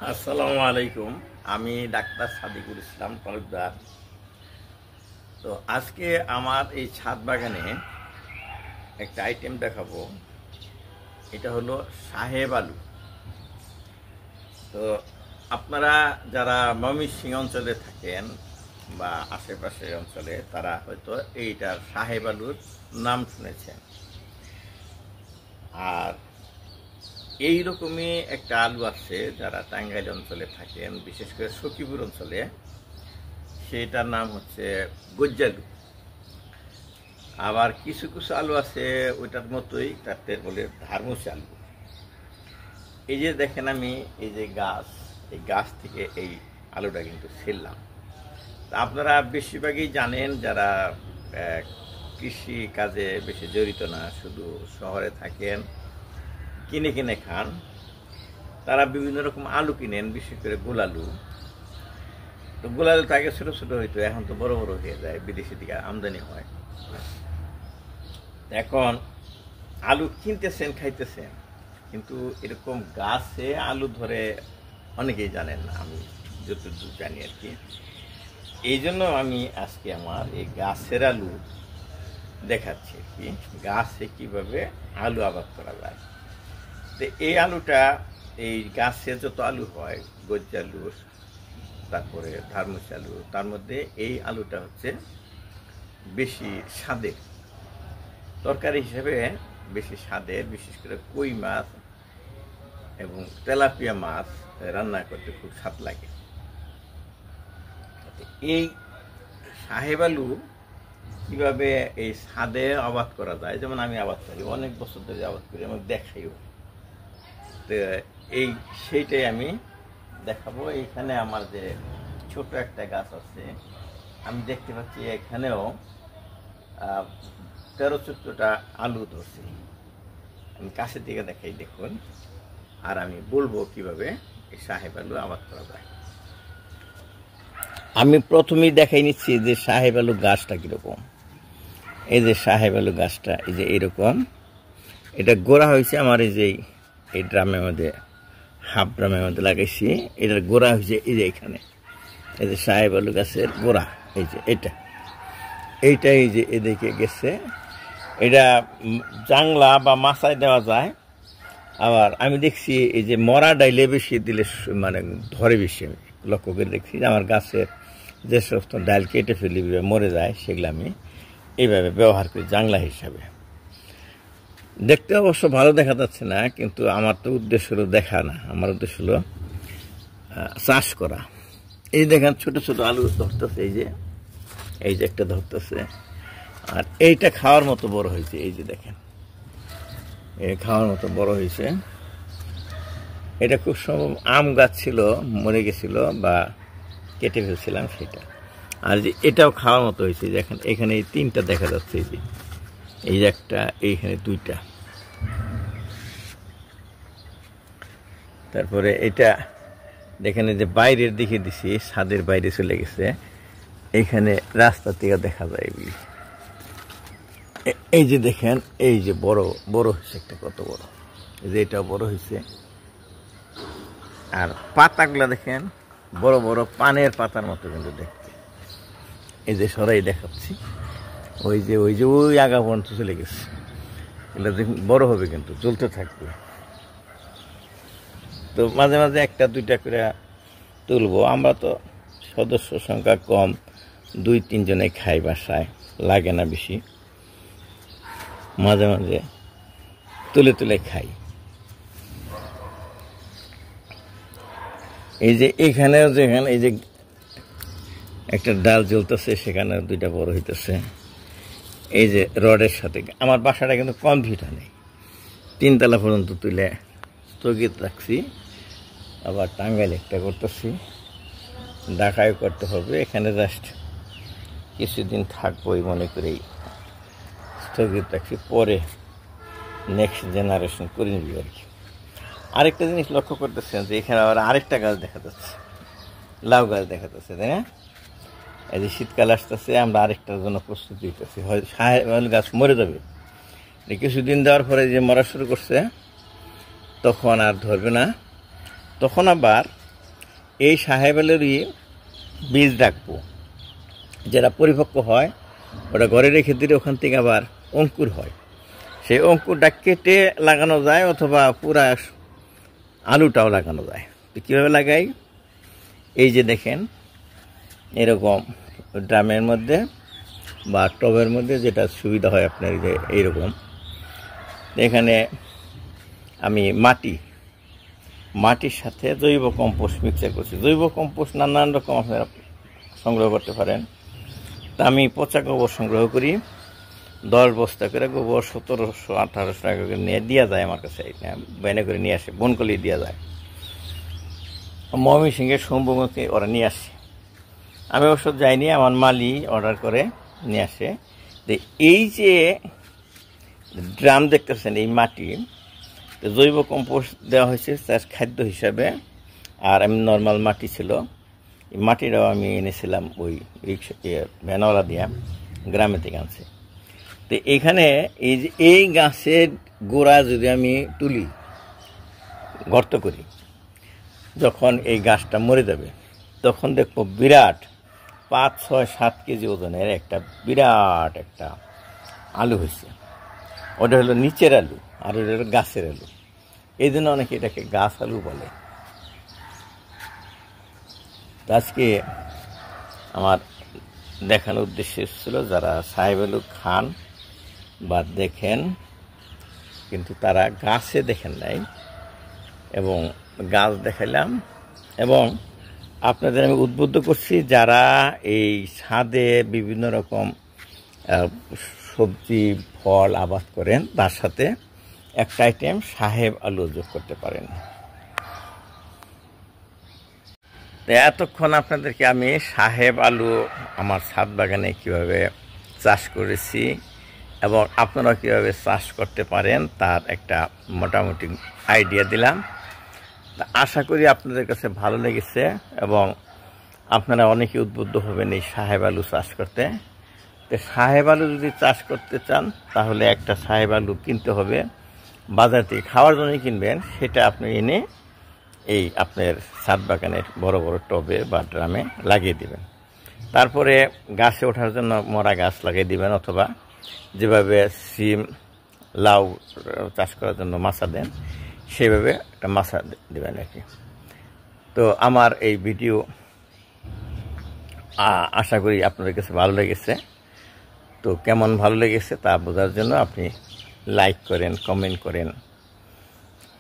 আসসালামু আলাইকুম। আমি ডাক্তার সাদিকুল ইসলাম তালুকদার। তো আজকে আমার এই ছাদ বাগানে একটা আইটেম দেখাবো। এটা হলো সাহেব আলু। তো আপনারা যারা ময়মনসিংহ অঞ্চলে থাকেন বা আশেপাশের অঞ্চলে তারা হয়তো এইটার সাহেব আলুর নাম শুনেছেন। আর এই রকমই একটা আলু আছে যারা টাঙ্গাইল অঞ্চলে থাকেন, বিশেষ করে সখীপুর অঞ্চলে, সেটার নাম হচ্ছে গজ্জালু। আবার কিছু কিছু আলু আছে ওইটার মতোই, তাতে বলে ধারমুসি আলু। এই যে দেখেন, আমি এই যে গাছ, এই গাছ থেকে এই আলুটা কিন্তু ছিললাম। তা আপনারা বেশিরভাগই জানেন যারা কৃষি কাজে বেশি জড়িত না, শুধু শহরে থাকেন, কিনে কিনে খান, তারা বিভিন্ন রকম আলু কিনেন, বিশেষ করে গোলালু। তো গোলালু তো আগে ছোটো ছোটো হইতো, এখন তো বড় বড় হয়ে যায়, বিদেশি দিকে আমদানি হয়। এখন আলু কিনতেছেন, খাইতেছেন, কিন্তু এরকম গাছে আলু ধরে অনেকেই জানেন না, আমি যতদূর জানি আর কি। এই জন্য আমি আজকে আমার এই গাছের আলু দেখাচ্ছি আর কি, গাছে কিভাবে আলু আবাদ করা যায়। তো এই আলুটা, এই গাছে যত আলু হয়, গজ্জালু, তারপরে ধারমুসি আলু, তার মধ্যে এই আলুটা হচ্ছে বেশি স্বাদের, তরকারি হিসেবে বেশি স্বাদের। বিশেষ করে কই মাছ এবং তেলাপিয়া মাছ রান্না করতে খুব স্বাদ লাগে। এই সাহেব আলু কীভাবে এই স্বাদে আবাদ করা যায়, যেমন আমি আবাদ করি, অনেক বছর ধরে আবাদ করি, আমাকে দেখাইও। তো সেইটাই আমি দেখাবো। এইখানে আমার যে ছোট একটা গাছ আছে, আমি দেখতে পাচ্ছি এখানেও 13-14টা আলু ধরছে। আমি কাছের দিকে দেখাই, দেখুন। আর আমি বলবো কিভাবে এই সাহেব আলু আবাদ করা যায়। আমি প্রথমেই দেখাই নিচ্ছি যে সাহেব আলু গাছটা কীরকম। এই যে সাহেব আলু গাছটা, এই যে এরকম, এটা গোড়া হয়েছে আমার এই ড্রামের মধ্যে, হাফ ড্রামের মধ্যে লাগাইছি। এটার গোড়া হয়েছে এই যে এখানে, এই যে সাহেব আলু গাছের গোড়া, এই যে এইটা এই যে এদিকে গেছে। এটা জাংলা বা মাচায় দেওয়া যায়। আবার আমি দেখছি এই যে মরা ডাইলে বেশি দিলে মানে ধরে বেশি। আমি লক্ষ্য করে দেখছি যে আমার গাছের যে সমস্ত ডাল কেটে ফেলি মরে যায়, সেগুলো আমি এইভাবে ব্যবহার করি জাংলা হিসাবে। দেখতে অবশ্য ভালো দেখা যাচ্ছে না, কিন্তু আমার তো উদ্দেশ্য হলো দেখা না, আমার উদ্দেশ্য হলো চাষ করা। এই দেখেন ছোট ছোট আলু ধরতেছে, এই যে একটা ধরতেছে। আর এইটা খাওয়ার মতো বড় হয়েছে, এই যে দেখেন, এই খাওয়ার মতো বড় হয়েছে। এটা খুব সম্ভব আম গাছ ছিল, মরে গেছিল বা কেটে ফেলছিলাম সেটা। আর যে এটাও খাওয়ার মতো হয়েছে, দেখেন এখানে এই 3টা দেখা যাচ্ছে, এই যে একটা, এইখানে 2টা। তারপরে এটা দেখেন, যে বাইরের দিকে দিছি, ছাদের বাইরে চলে গেছে, এইখানে রাস্তা থেকে দেখা যায় এগুলি। এই যে দেখেন, এই যে বড় বড় হয়েছে একটা, কত বড়, এই যে এটাও বড় হয়েছে। আর পাতাগুলা দেখেন, বড় বড় পানের পাতার মতো কিন্তু দেখতে। এই যে সরাই দেখাচ্ছি, ওই যে ওই আগা পর্যন্ত চলে গেছে। এগুলো দেখুন বড় হবে, কিন্তু চলতে থাকবে। তো মাঝে মাঝে 1-2টা করে তুলবো। আমরা তো সদস্য সংখ্যা কম, 2-3 জনে খাই, বাসায় লাগে না বেশি। মাঝে মাঝে তুলে তুলে খাই। এই যে এখানেও যেখানে এই যে একটা ডাল জ্বলতেছে, সেখানে 2টা বড় হইতেছে। এই যে রডের সাথে, আমার বাসাটা কিন্তু কমপ্লিট নেই, 3 তলা পর্যন্ত তুলে স্থগিত রাখছি। আবার টাঙ্গাইল একটা করতেছি, ঢাকায় করতে হবে। এখানে জাস্ট কিছুদিন থাকবোই মনে করেই স্থগিত রাখছি, পরে নেক্সট জেনারেশন করে নিবি আর কি। আরেকটা জিনিস লক্ষ্য করতেছেন যে এখানে আবার আরেকটা গাছ দেখা যাচ্ছে, লাউ গাছ দেখা যাচ্ছে, তাই না? এই যে শীতকাল আসতেছে, আমরা আরেকটার জন্য প্রস্তুতি নিতেছি। হয় সাহেব আলু গাছ মরে যাবে, কিছুদিন দেওয়ার পরে যে মরা শুরু করছে, তখন আর ধরবে না। তখন আবার এই সাহেব আলুরই বীজ রাখবো, যেটা পরিপক্ক হয় ওটা ঘরে রেখে দিলে ওখান থেকে আবার অঙ্কুর হয়। সেই অঙ্কুরটা কেটে লাগানো যায় অথবা পুরা আলুটাও লাগানো যায়। তো কীভাবে লাগাই, এই যে দেখেন এরকম ড্রামের মধ্যে বা টবের মধ্যে যেটা সুবিধা হয় আপনার, যে এইরকম এখানে আমি মাটির সাথে জৈব কম্পোস্ট মিক্সচার করছি। জৈব কম্পোস্ট নানান রকম আপনারা সংগ্রহ করতে পারেন। তা আমি পচা গোবর সংগ্রহ করি, 10 বস্তা করে গোবর 1700-1800 টাকা করে নিয়ে দেওয়া যায় আমার কাছে, ব্যানে করে নিয়ে আসে, বনকলি দেওয়া যায়। ময়মনসিংহের শম্ভুমুখে ওরা নিয়ে আসে, আমি অবশ্য যাইনি, আমার মালি অর্ডার করে নিয়ে আসে। তো এই যে ড্রাম দেখতেছেন, এই মাটি জৈব কম্পোস্ট দেওয়া হয়েছে তার খাদ্য হিসাবে। আর আমি নর্মাল মাটি ছিল, এই মাটিটাও আমি এনেছিলাম ওই রিক্সা ভ্যানওয়ালা দিয়া, গ্রামে থেকে আনছে। তো এইখানে এই যে এই গাছের গোড়া যদি আমি তুলি, গর্ত করি, যখন এই গাছটা মরে যাবে তখন দেখবো বিরাট 5, 6, 7 কেজি ওজনের একটা বিরাট একটা আলু হয়েছে। ওটা হলো নিচের আলু আর ওটা হলো গাছের আলু, এই জন্য অনেকে এটাকে গাছ আলু বলে। আজকে আমার দেখানোর উদ্দেশ্য ছিল, যারা সাহেব আলু খান বা দেখেন কিন্তু তারা গাছে দেখেন নাই, এবং গাছ দেখাইলাম। এবং আপনাদের আমি উদ্বুদ্ধ করছি, যারা এই ছাদে বিভিন্ন রকম সবজি ফল আবাদ করেন, তার সাথে একটা আইটেম সাহেব আলু যোগ করতে পারেন। তো এতক্ষণ আপনাদেরকে আমি সাহেব আলু আমার ছাদ বাগানে কীভাবে চাষ করেছি এবং আপনারা কীভাবে চাষ করতে পারেন তার একটা মোটামুটি আইডিয়া দিলাম। আশা করি আপনাদের কাছে ভালো লেগেছে এবং আপনারা অনেকে উদ্বুদ্ধ হবেন এই সাহেব আলু চাষ করতে। তো সাহেব আলু যদি চাষ করতে চান তাহলে একটা সাহেব আলু কিনতে হবে, বাজার থেকে খাওয়ার জন্য কিনবেন, সেটা আপনি এনে এই আপনার ছাদ বাগানের বড় বড় টবে বা ড্রামে লাগিয়ে দিবেন। তারপরে গাছে ওঠার জন্য মরা গাছ লাগিয়ে দিবেন, অথবা যেভাবে সিম লাউ চাষ করার জন্য মাছা দেন সেভাবে একটা মাছা দেবেন আর কি। তো আমার এই ভিডিও আশা করি আপনাদের কাছে ভালো লেগেছে। তো কেমন ভালো লেগেছে তা বোঝার জন্য আপনি লাইক করেন, কমেন্ট করেন,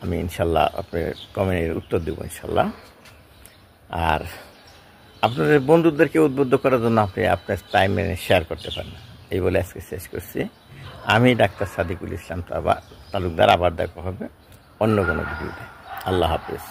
আমি ইনশাল্লাহ আপনার কমেন্টের উত্তর দেব ইনশাল্লাহ। আর আপনাদের বন্ধুদেরকে উদ্বুদ্ধ করার জন্য আপনি আপনার টাইম মেনে শেয়ার করতে পারেন। এই বলে আজকে শেষ করছি। আমি ডাক্তার সাদিকুল ইসলাম তালুকদার। আবার দেখা হবে অন্য কোনো ভিডিওতে। আল্লাহ হাফেজ।